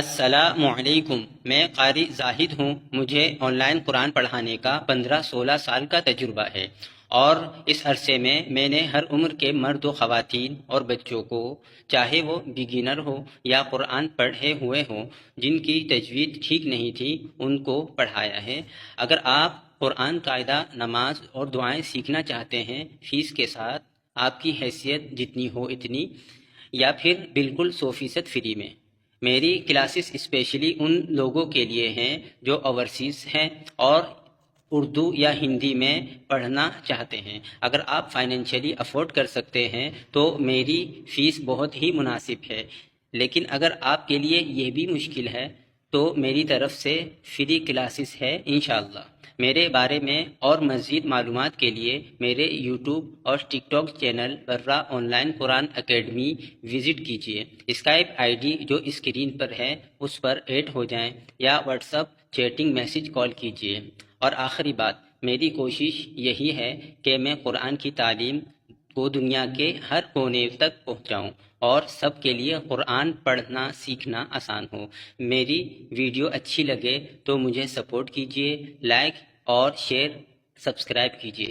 السلام علیکم، میں قاری زاہد ہوں۔ مجھے آن لائن قرآن پڑھانے کا 15-16 سال کا تجربہ ہے، اور اس عرصے میں میں نے ہر عمر کے مرد و خواتین اور بچوں کو، چاہے وہ بگینر ہو یا قرآن پڑھے ہوئے ہوں، جن کی تجوید ٹھیک نہیں تھی، ان کو پڑھایا ہے۔ اگر آپ قرآن قاعدہ، نماز اور دعائیں سیکھنا چاہتے ہیں فیس کے ساتھ، آپ کی حیثیت جتنی ہو اتنی، یا پھر بالکل 100% فری میں، میری کلاسز اسپیشلی ان لوگوں کے لیے ہیں جو اوورسیز ہیں اور اردو یا ہندی میں پڑھنا چاہتے ہیں۔ اگر آپ فائنینشلی افورڈ کر سکتے ہیں تو میری فیس بہت ہی مناسب ہے، لیکن اگر آپ کے لیے یہ بھی مشکل ہے تو میری طرف سے فری کلاسز ہے انشاءاللہ۔ میرے بارے میں اور مزید معلومات کے لیے میرے یوٹیوب اور ٹک ٹاک چینل برا on line Quran academy visit کیجیے۔ اسکائپ آئی ڈی جو اسکرین پر ہے اس پر ایڈ ہو جائیں، یا واٹس اپ چیٹنگ میسج کال کیجیے۔ اور آخری بات، میری کوشش یہی ہے کہ میں قرآن کی تعلیم کو دنیا کے ہر کونے تک پہنچاؤں اور سب کے لیے قرآن پڑھنا سیکھنا آسان ہو۔ میری ویڈیو اچھی لگے تو مجھے سپورٹ کیجیے، لائک اور شیئر، سبسکرائب کیجیے۔